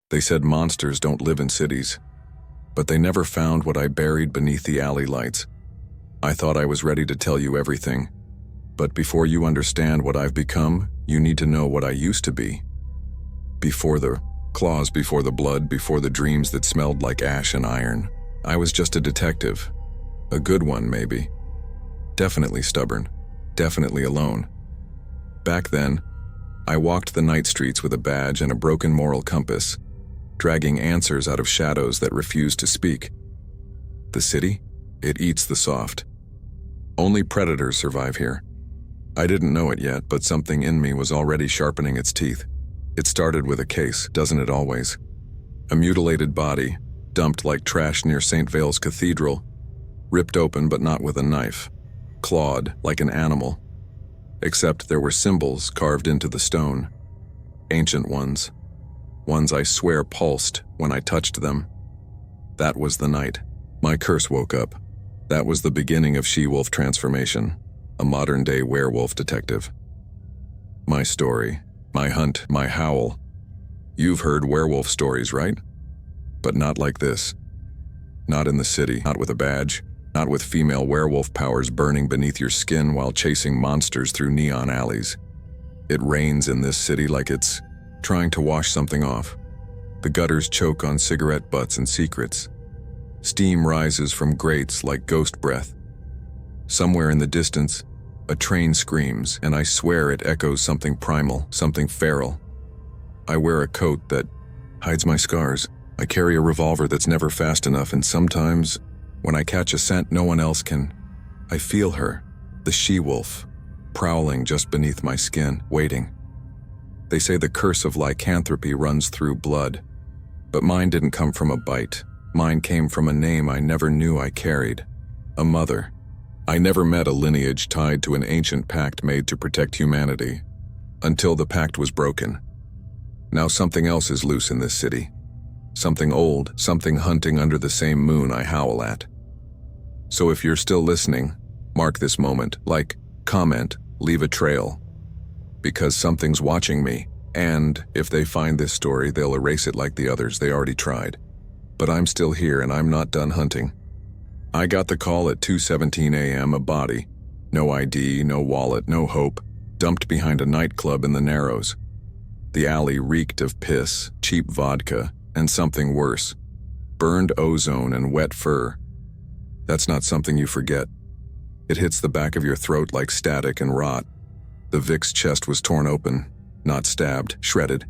They said monsters don't live in cities, but they never found what I buried beneath the alley lights. I thought I was ready to tell you everything, but before you understand what I've become, you need to know what I used to be. Before the claws, before the blood, before the dreams that smelled like ash and iron, I was just a detective. A good one, maybe. Definitely stubborn. Definitely alone. Back then, I walked the night streets with a badge and a broken moral compass, dragging answers out of shadows that refused to speak. The city? It eats the soft. Only predators survive here. I didn't know it yet, but something in me was already sharpening its teeth. It started with a case, doesn't it always? A mutilated body, dumped like trash near St. Vale's Cathedral, ripped open but not with a knife, clawed like an animal. Except there were symbols carved into the stone. Ancient ones. Ones I swear pulsed when I touched them. That was the night. My curse woke up. That was the beginning of she-wolf transformation. A modern-day werewolf detective. My story, my hunt, my howl. You've heard werewolf stories, right? But not like this. Not in the city, not with a badge, not with female werewolf powers burning beneath your skin while chasing monsters through neon alleys. It rains in this city like it's trying to wash something off. The gutters choke on cigarette butts and secrets. Steam rises from grates like ghost breath. Somewhere in the distance, a train screams, and I swear it echoes something primal, something feral. I wear a coat that hides my scars. I carry a revolver that's never fast enough, and sometimes, when I catch a scent no one else can, I feel her, the she-wolf, prowling just beneath my skin, waiting. They say the curse of lycanthropy runs through blood, but mine didn't come from a bite. Mine came from a name I never knew I carried. A mother. I never met a lineage tied to an ancient pact made to protect humanity, until the pact was broken. Now something else is loose in this city. Something old, something hunting under the same moon I howl at. So if you're still listening, mark this moment, like, comment, leave a trail. Because something's watching me, and if they find this story, they'll erase it like the others they already tried. But I'm still here and I'm not done hunting. I got the call at 2:17 a.m., a body. No ID, no wallet, no hope, dumped behind a nightclub in the Narrows. The alley reeked of piss, cheap vodka, and something worse. Burned ozone and wet fur. That's not something you forget. It hits the back of your throat like static and rot. The Vic's chest was torn open, not stabbed, shredded.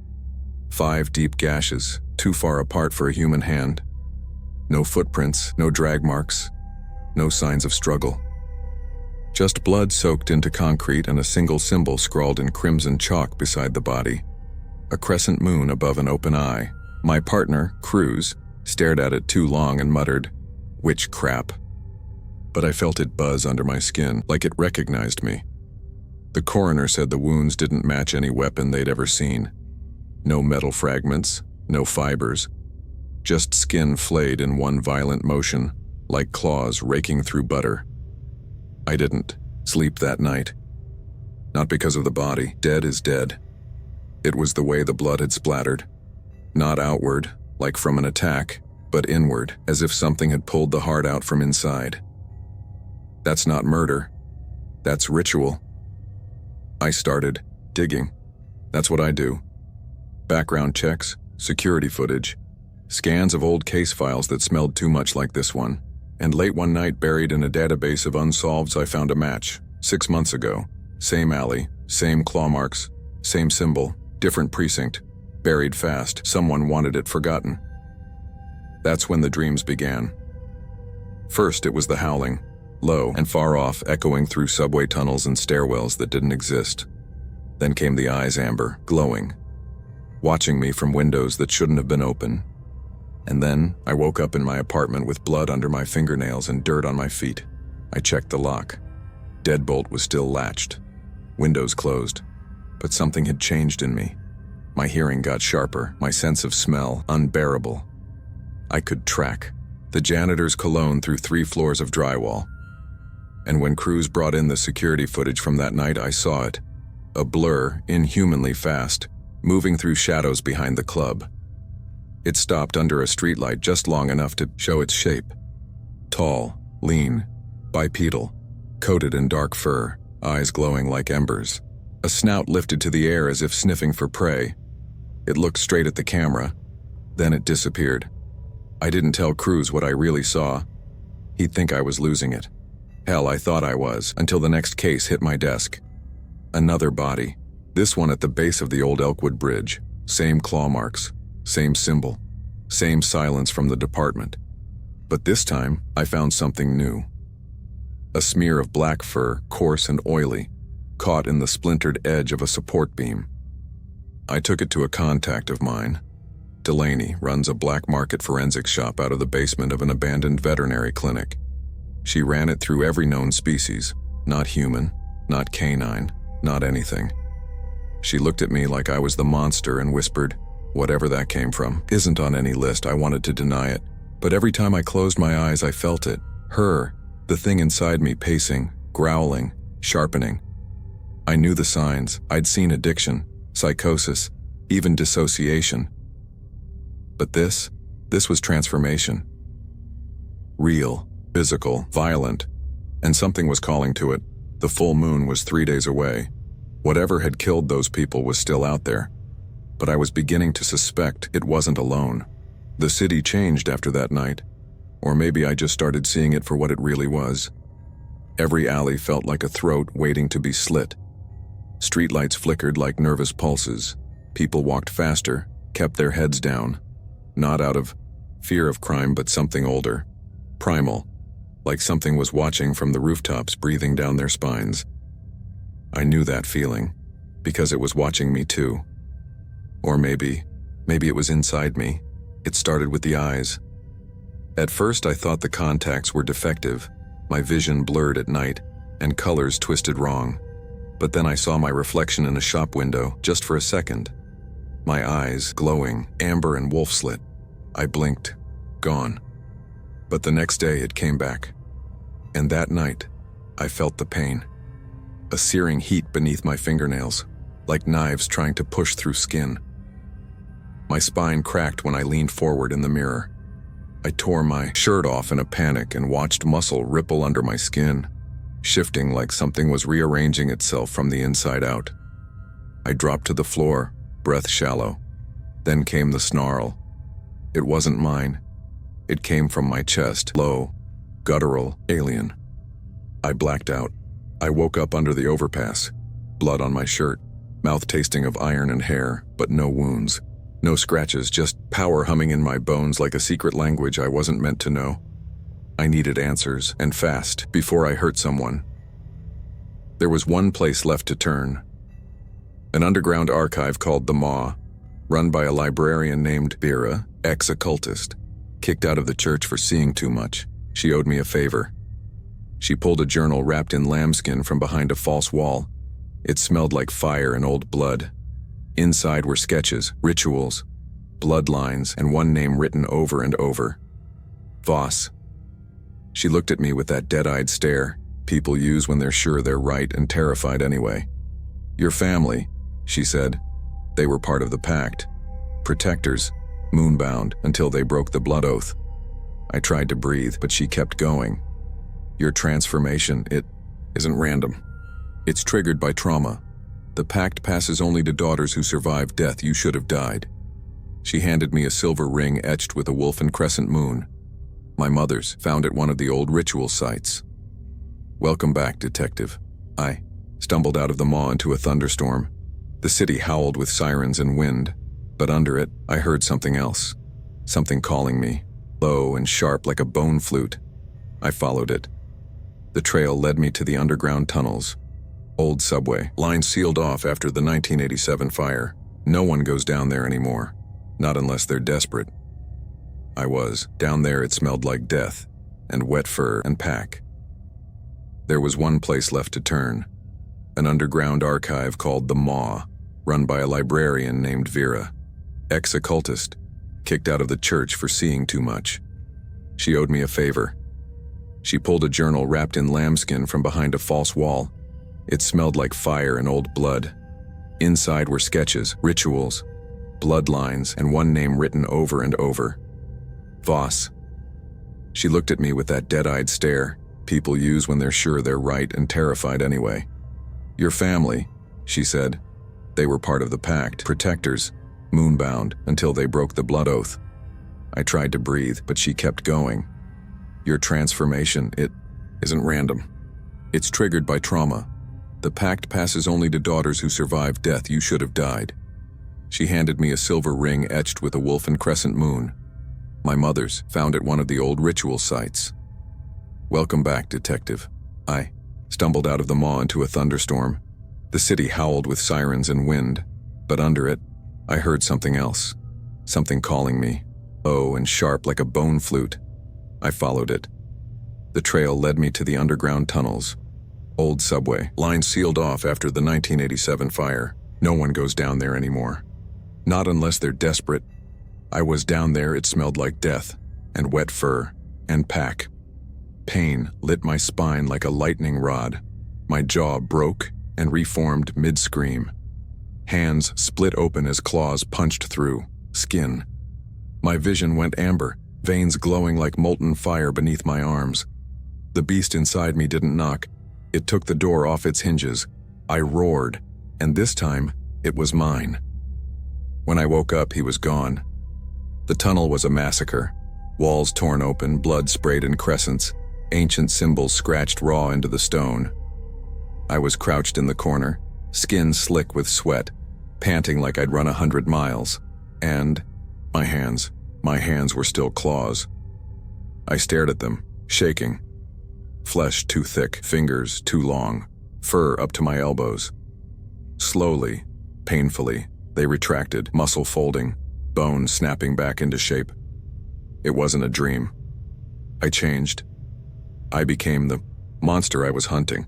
5 deep gashes, too far apart for a human hand. No footprints, no drag marks, no signs of struggle. Just blood soaked into concrete and a single symbol scrawled in crimson chalk beside the body. A crescent moon above an open eye. My partner, Cruz, stared at it too long and muttered, "Witch crap." But I felt it buzz under my skin, like it recognized me. The coroner said the wounds didn't match any weapon they'd ever seen. No metal fragments, no fibers. Just skin flayed in one violent motion, like claws raking through butter. I didn't sleep that night. Not because of the body. Dead is dead. It was the way the blood had splattered. Not outward, like from an attack, but inward, as if something had pulled the heart out from inside. That's not murder. That's ritual. I started digging. That's what I do. Background checks, security footage, scans of old case files that smelled too much like this one. And late one night, buried in a database of unsolveds, I found a match. 6 months ago. Same alley, same claw marks, same symbol, different precinct. Buried fast. Someone wanted it forgotten. That's when the dreams began. First, it was the howling. Low and far off, echoing through subway tunnels and stairwells that didn't exist. Then came the eyes, amber, glowing, watching me from windows that shouldn't have been open. And then I woke up in my apartment with blood under my fingernails and dirt on my feet. I checked the lock. Deadbolt was still latched. Windows closed. But something had changed in me. My hearing got sharper, my sense of smell unbearable. I could track the janitor's cologne through 3 floors of drywall. And when Cruz brought in the security footage from that night, I saw it. A blur, inhumanly fast, moving through shadows behind the club. It stopped under a streetlight just long enough to show its shape. Tall, lean, bipedal, coated in dark fur, eyes glowing like embers. A snout lifted to the air as if sniffing for prey. It looked straight at the camera, then it disappeared. I didn't tell Cruz what I really saw. He'd think I was losing it. Hell, I thought I was, until the next case hit my desk. Another body. This one at the base of the old Elkwood Bridge. Same claw marks, same symbol, same silence from the department. But this time, I found something new. A smear of black fur, coarse and oily, caught in the splintered edge of a support beam. I took it to a contact of mine. Delaney runs a black market forensics shop out of the basement of an abandoned veterinary clinic. She ran it through every known species, not human, not canine, not anything. She looked at me like I was the monster and whispered, "Whatever that came from isn't on any list." I wanted to deny it, but every time I closed my eyes I felt it. Her, the thing inside me, pacing, growling, sharpening. I knew the signs. I'd seen addiction, psychosis, even dissociation. But this was transformation. Real, physical, violent, and something was calling to it. The full moon was 3 days away. Whatever had killed those people was still out there. But I was beginning to suspect it wasn't alone. The city changed after that night. Or maybe I just started seeing it for what it really was. Every alley felt like a throat waiting to be slit. Streetlights flickered like nervous pulses. People walked faster, kept their heads down. Not out of fear of crime, but something older. Primal. Like something was watching from the rooftops, breathing down their spines. I knew that feeling, because it was watching me too. Or maybe it was inside me. It started with the eyes. At first I thought the contacts were defective, my vision blurred at night, and colors twisted wrong. But then I saw my reflection in a shop window, just for a second. My eyes, glowing, amber and wolf slit. I blinked, gone. But the next day it came back. And that night, I felt the pain. A searing heat beneath my fingernails, like knives trying to push through skin. My spine cracked when I leaned forward in the mirror. I tore my shirt off in a panic and watched muscle ripple under my skin, shifting like something was rearranging itself from the inside out. I dropped to the floor, breath shallow. Then came the snarl. It wasn't mine. It came from my chest, low, guttural, alien. I blacked out. I woke up under the overpass, blood on my shirt, mouth tasting of iron and hair, but no wounds. No scratches, just power humming in my bones like a secret language I wasn't meant to know. I needed answers, and fast, before I hurt someone. There was one place left to turn. An underground archive called the Maw, run by a librarian named Vera, ex-occultist, kicked out of the church for seeing too much. She owed me a favor. She pulled a journal wrapped in lambskin from behind a false wall. It smelled like fire and old blood. Inside were sketches, rituals, bloodlines, and one name written over and over. Voss. She looked at me with that dead-eyed stare people use when they're sure they're right and terrified anyway. "Your family," she said. "They were part of the pact. Protectors, moonbound, until they broke the blood oath." I tried to breathe, but she kept going. "Your transformation, it isn't random. It's triggered by trauma. The pact passes only to daughters who survive death. You should have died." She handed me a silver ring etched with a wolf and crescent moon. My mother's, found at one of the old ritual sites. "Welcome back, detective." I stumbled out of the maw into a thunderstorm. The city howled with sirens and wind, but under it, I heard something else. Something calling me, low and sharp like a bone flute. I followed it. The trail led me to the underground tunnels. Old subway, line sealed off after the 1987 fire. No one goes down there anymore, not unless they're desperate. I was. Down there it smelled like death, and wet fur and pack. There was one place left to turn. An underground archive called the Maw, run by a librarian named Vera. Ex-occultist, kicked out of the church for seeing too much. She owed me a favor. She pulled a journal wrapped in lambskin from behind a false wall. It smelled like fire and old blood. Inside were sketches, rituals, bloodlines, and one name written over and over. Voss. She looked at me with that dead-eyed stare people use when they're sure they're right and terrified anyway. Your family, she said. They were part of the pact, protectors, moonbound, until they broke the blood oath. I tried to breathe, but she kept going. Your transformation, it isn't random. It's triggered by trauma. The pact passes only to daughters who survive death you should have died. She handed me a silver ring etched with a wolf and crescent moon. My mother's, found at one of the old ritual sites. Welcome back, detective. I stumbled out of the maw into a thunderstorm. The city howled with sirens and wind, but under it, I heard something else. Something calling me, low and sharp like a bone flute. I followed it. The trail led me to the underground tunnels. Old subway, lines sealed off after the 1987 fire. No one goes down there anymore. Not unless they're desperate. I was down there, it smelled like death, and wet fur, and pack. Pain lit my spine like a lightning rod. My jaw broke and reformed mid-scream. Hands split open as claws punched through, skin. My vision went amber, veins glowing like molten fire beneath my arms. The beast inside me didn't knock. It took the door off its hinges. I roared, and this time, it was mine. When I woke up, he was gone. The tunnel was a massacre. Walls torn open, blood sprayed in crescents, ancient symbols scratched raw into the stone. I was crouched in the corner, skin slick with sweat, panting like I'd run 100 miles. And my hands were still claws. I stared at them, shaking. Flesh too thick, fingers too long, fur up to my elbows. Slowly, painfully, they retracted, muscle folding, bone snapping back into shape. It wasn't a dream. I changed. I became the monster I was hunting.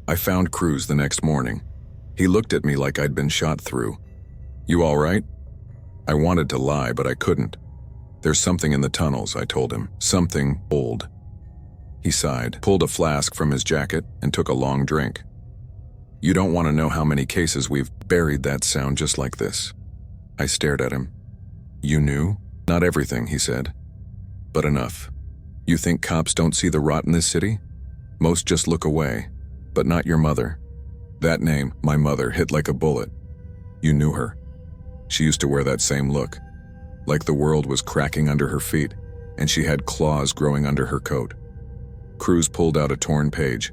I found Cruz the next morning. He looked at me like I'd been shot through. You all right? I wanted to lie, but I couldn't. There's something in the tunnels, I told him. Something old. He sighed, pulled a flask from his jacket, and took a long drink. You don't want to know how many cases we've buried that sound just like this. I stared at him. You knew? Not everything, he said. But enough. You think cops don't see the rot in this city? Most just look away. But not your mother. That name, my mother, hit like a bullet. You knew her. She used to wear that same look. Like the world was cracking under her feet, and she had claws growing under her coat. Cruz pulled out a torn page.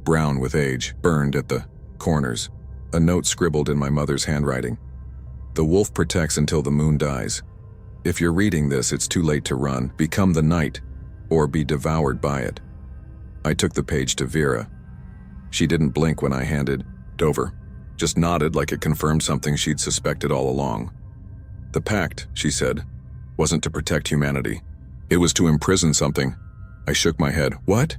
Brown with age, burned at the corners. A note scribbled in my mother's handwriting. The wolf protects until the moon dies. If you're reading this, it's too late to run. Become the night, or be devoured by it. I took the page to Vera. She didn't blink when I handed it over. Just nodded like it confirmed something she'd suspected all along. The pact, she said, wasn't to protect humanity. It was to imprison something. I shook my head. What?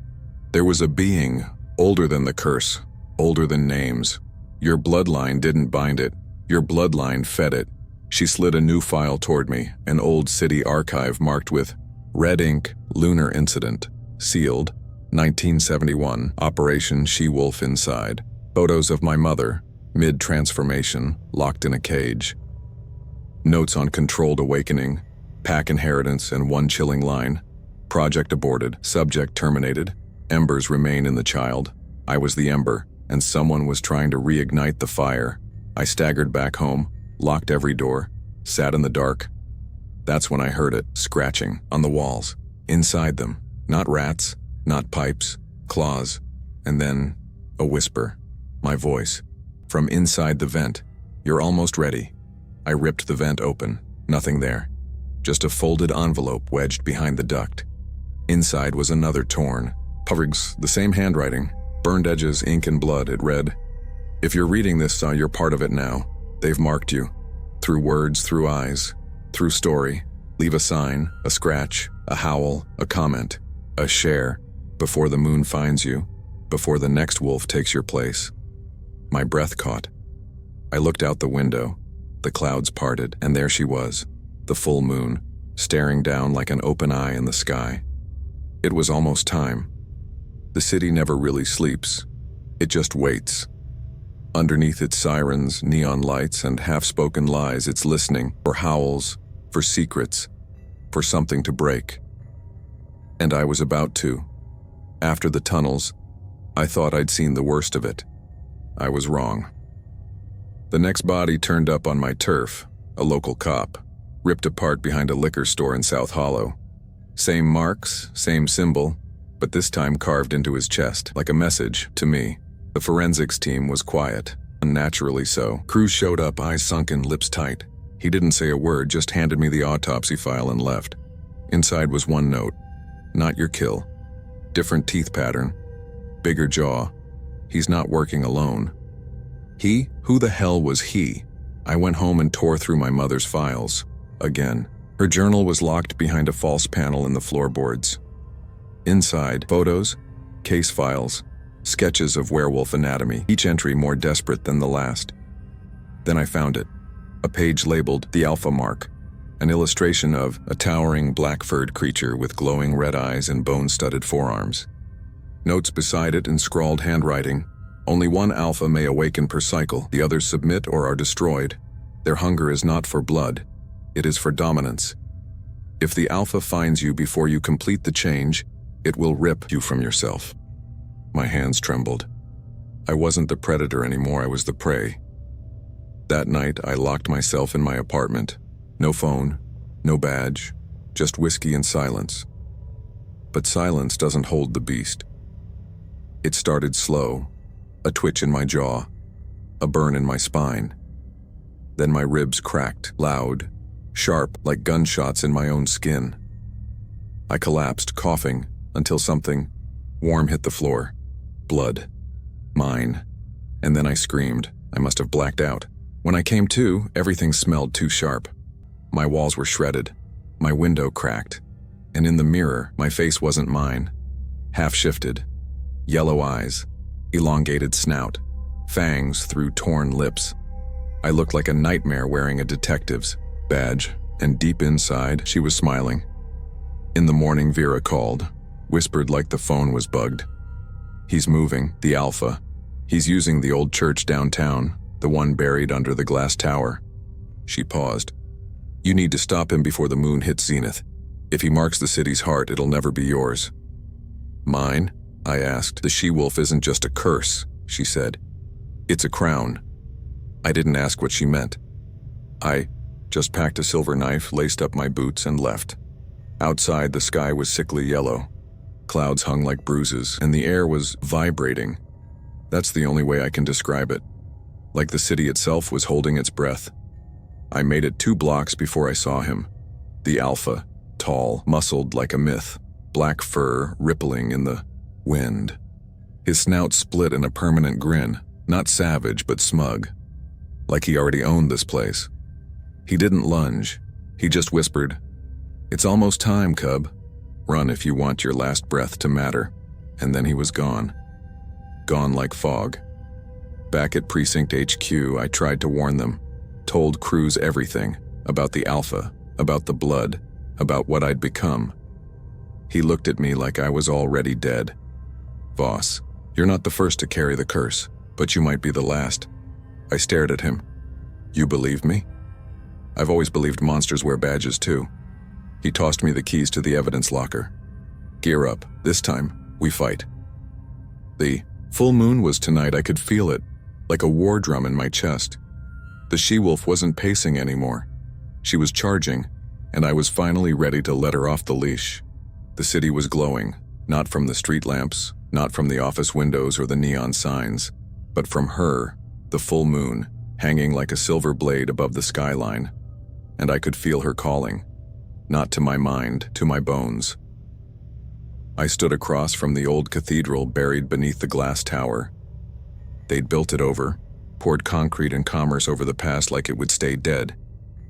There was a being, older than the curse, older than names. Your bloodline didn't bind it. Your bloodline fed it. She slid a new file toward me, an old city archive marked with red ink, lunar incident, sealed, 1971, Operation She-Wolf inside. Photos of my mother, mid-transformation, locked in a cage. Notes on controlled awakening, pack inheritance, and one chilling line. Project aborted, subject terminated, embers remain in the child. I was the ember, and someone was trying to reignite the fire. I staggered back home, locked every door, sat in the dark. That's when I heard it, scratching, on the walls, inside them. Not rats, not pipes, claws, and then a whisper, my voice, from inside the vent. You're almost ready. I ripped the vent open, nothing there. Just a folded envelope wedged behind the duct. Inside was another torn, Puvrig's, the same handwriting, burned edges, ink and blood. It read, if you're reading this, you're part of it now. They've marked you. Through words, through eyes, through story. Leave a sign, a scratch, a howl, a comment, a share, before the moon finds you, before the next wolf takes your place. My breath caught. I looked out the window. The clouds parted, and there she was, the full moon, staring down like an open eye in the sky. It was almost time. The city never really sleeps. It just waits. Underneath its sirens, neon lights, and half-spoken lies, it's listening for howls, for secrets, for something to break. And I was about to. After the tunnels, I thought I'd seen the worst of it. I was wrong. The next body turned up on my turf, a local cop, ripped apart behind a liquor store in South Hollow. Same marks, same symbol, but this time carved into his chest, like a message to me. The forensics team was quiet, unnaturally so. Cruz showed up, eyes sunken, lips tight. He didn't say a word, just handed me the autopsy file and left. Inside was one note: not your kill. Different teeth pattern. Bigger jaw. He's not working alone. He? Who the hell was he? I went home and tore through my mother's files. Again. Her journal was locked behind a false panel in the floorboards. Inside, photos, case files, sketches of werewolf anatomy, each entry more desperate than the last. Then I found it. A page labeled The Alpha Mark. An illustration of a towering black-furred creature with glowing red eyes and bone-studded forearms. Notes beside it in scrawled handwriting: only one alpha may awaken per cycle. The others submit or are destroyed. Their hunger is not for blood. It is for dominance. If the alpha finds you before you complete the change, it will rip you from yourself. My hands trembled. I wasn't the predator anymore, I was the prey. That night, I locked myself in my apartment. No phone, no badge, just whiskey and silence. But silence doesn't hold the beast. It started slow, a twitch in my jaw, a burn in my spine. Then my ribs cracked, loud, sharp, like gunshots in my own skin. I collapsed, coughing, until something warm hit the floor. Blood. Mine. And then I screamed. I must have blacked out. When I came to, everything smelled too sharp. My walls were shredded, my window cracked, and in the mirror, my face wasn't mine. Half-shifted. Yellow eyes, elongated snout, fangs through torn lips. I looked like a nightmare wearing a detective's badge, and deep inside, she was smiling. In the morning, Vera called, whispered like the phone was bugged. He's moving, the alpha. He's using the old church downtown, the one buried under the glass tower. She paused. You need to stop him before the moon hits zenith. If he marks the city's heart, it'll never be yours. Mine? I asked. The she-wolf isn't just a curse, she said. It's a crown. I didn't ask what she meant. I just packed a silver knife, laced up my boots, and left. Outside, the sky was sickly yellow. Clouds hung like bruises, and the air was vibrating. That's the only way I can describe it. Like the city itself was holding its breath. I made it 2 blocks before I saw him. The alpha, tall, muscled like a myth, black fur rippling in the wind. His snout split in a permanent grin, not savage but smug, like he already owned this place. He didn't lunge. He just whispered, "It's almost time, cub. Run if you want your last breath to matter." And then he was gone. Gone like fog. Back at Precinct HQ, I tried to warn them. Told Cruz everything, about the alpha, about the blood, about what I'd become. He looked at me like I was already dead. Voss, you're not the first to carry the curse, but you might be the last. I stared at him. You believe me? I've always believed monsters wear badges too. He tossed me the keys to the evidence locker. Gear up. This time, we fight. The full moon was tonight. I could feel it, like a war drum in my chest. The she-wolf wasn't pacing anymore. She was charging, and I was finally ready to let her off the leash. The city was glowing, not from the street lamps, not from the office windows or the neon signs, but from her, the full moon, hanging like a silver blade above the skyline. And I could feel her calling, not to my mind, to my bones. I stood across from the old cathedral buried beneath the glass tower. They'd built it over, poured concrete and commerce over the past like it would stay dead,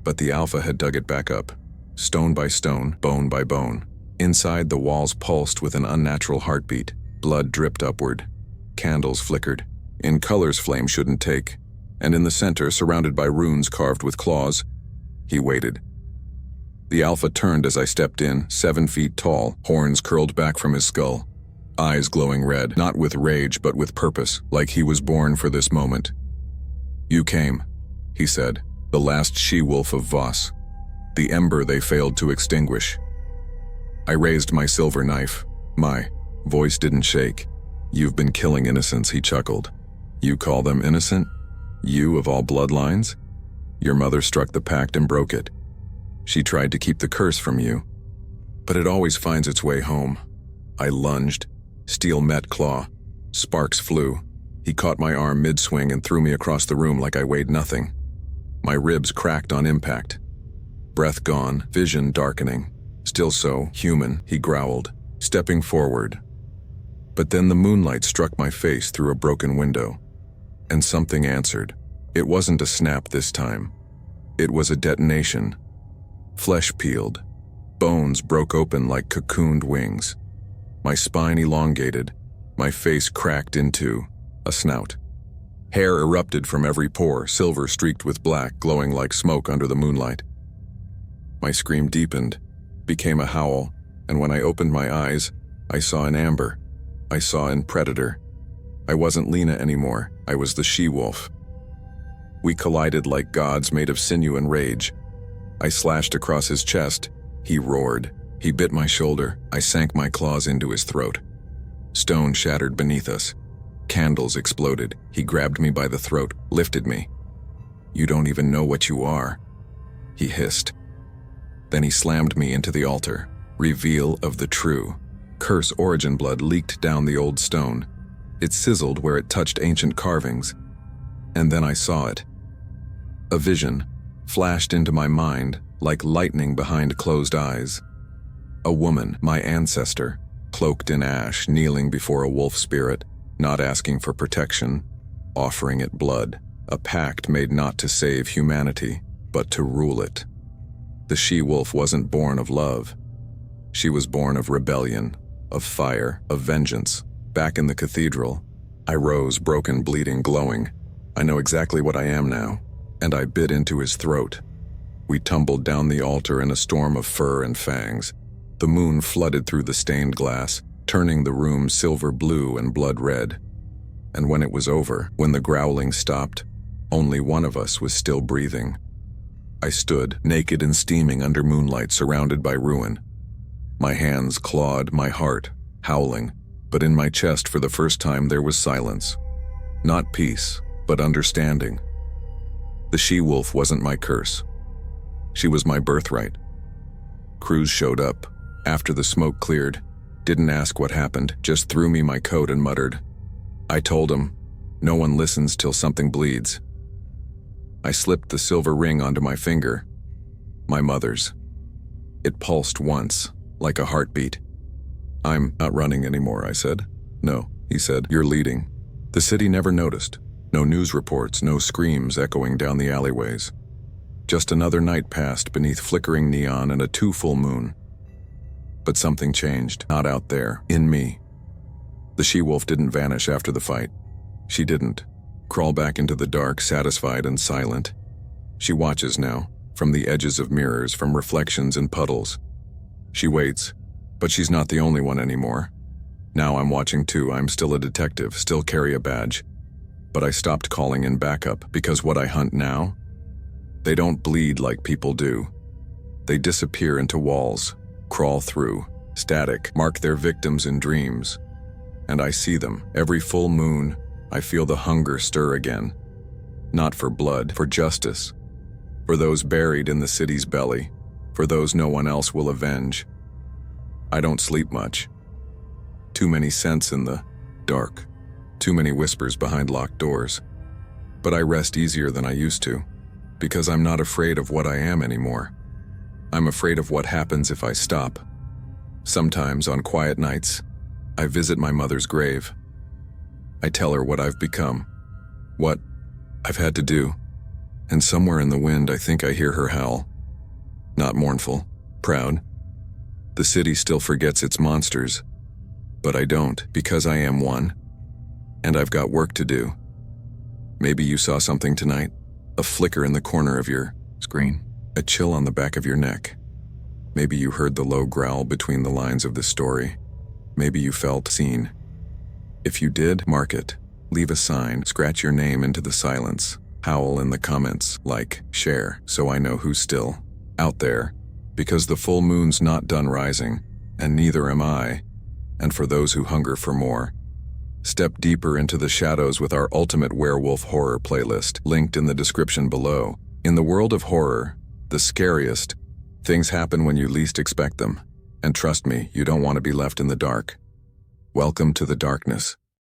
but the alpha had dug it back up, stone by stone, bone by bone. Inside, the walls pulsed with an unnatural heartbeat. Blood dripped upward. Candles flickered. In colors flame shouldn't take. And in the center, surrounded by runes carved with claws, he waited. The alpha turned as I stepped in, 7 feet tall, horns curled back from his skull. Eyes glowing red, not with rage but with purpose, like he was born for this moment. "You came," he said, "the last she-wolf of Voss, the ember they failed to extinguish." I raised my silver knife. My voice didn't shake. "You've been killing innocents," he chuckled. "You call them innocent? You of all bloodlines? Your mother struck the pact and broke it. She tried to keep the curse from you, but it always finds its way home." I lunged. Steel met claw. Sparks flew. He caught my arm mid-swing and threw me across the room like I weighed nothing. My ribs cracked on impact. Breath gone, vision darkening. "Still so human," he growled, stepping forward. But then the moonlight struck my face through a broken window, and something answered. It wasn't a snap this time. It was a detonation. Flesh peeled. Bones broke open like cocooned wings. My spine elongated. My face cracked into a snout. Hair erupted from every pore, silver streaked with black, glowing like smoke under the moonlight. My scream deepened, became a howl, and when I opened my eyes, I saw an amber. I saw an predator. I wasn't Lena anymore. I was the she-wolf. We collided like gods made of sinew and rage. I slashed across his chest. He roared. He bit my shoulder. I sank my claws into his throat. Stone shattered beneath us. Candles exploded. He grabbed me by the throat, lifted me. "You don't even know what you are," he hissed. Then he slammed me into the altar. Reveal of the true. Curse origin blood leaked down the old stone. It sizzled where it touched ancient carvings. And then I saw it. A vision flashed into my mind like lightning behind closed eyes. A woman, my ancestor, cloaked in ash, kneeling before a wolf spirit, not asking for protection, offering it blood, a pact made not to save humanity, but to rule it. The she-wolf wasn't born of love. She was born of rebellion, of fire, of vengeance. Back in the cathedral, I rose, broken, bleeding, glowing. I know exactly what I am now, and I bit into his throat. We tumbled down the altar in a storm of fur and fangs. The moon flooded through the stained glass, turning the room silver blue and blood red. And when it was over, when the growling stopped, only one of us was still breathing. I stood, naked and steaming under moonlight, surrounded by ruin. My hands clawed, my heart howling, but in my chest for the first time there was silence. Not peace, but understanding. The she-wolf wasn't my curse. She was my birthright. Cruz showed up, after the smoke cleared, didn't ask what happened, just threw me my coat and muttered. I told him, "No one listens till something bleeds." I slipped the silver ring onto my finger. My mother's. It pulsed once, like a heartbeat. "I'm not running anymore," I said. "No," he said, "you're leading." The city never noticed. No news reports, no screams echoing down the alleyways. Just another night passed beneath flickering neon and a full moon. But something changed, not out there, in me. The she-wolf didn't vanish after the fight. She didn't crawl back into the dark, satisfied and silent. She watches now, from the edges of mirrors, from reflections in puddles. She waits, but she's not the only one anymore. Now I'm watching too. I'm still a detective, still carry a badge. But I stopped calling in backup because what I hunt now, they don't bleed like people do. They disappear into walls, crawl through, static, mark their victims in dreams. And I see them. Every full moon, I feel the hunger stir again. Not for blood, for justice. For those buried in the city's belly. For those no one else will avenge. I don't sleep much. Too many scents in the dark. Too many whispers behind locked doors. But I rest easier than I used to, because I'm not afraid of what I am anymore. I'm afraid of what happens if I stop. Sometimes, on quiet nights, I visit my mother's grave. I tell her what I've become, what I've had to do, and somewhere in the wind I think I hear her howl. Not mournful, proud. The city still forgets its monsters, but I don't, because I am one, and I've got work to do. Maybe you saw something tonight, a flicker in the corner of your screen, a chill on the back of your neck. Maybe you heard the low growl between the lines of the story. Maybe you felt seen. If you did, mark it. Leave a sign, scratch your name into the silence. Howl in the comments, like, share, so I know who's still out there, because the full moon's not done rising, and neither am I. And for those who hunger for more, step deeper into the shadows with our ultimate werewolf horror playlist, linked in the description below. In the world of horror, the scariest things happen when you least expect them. And trust me, you don't want to be left in the dark. Welcome to the darkness.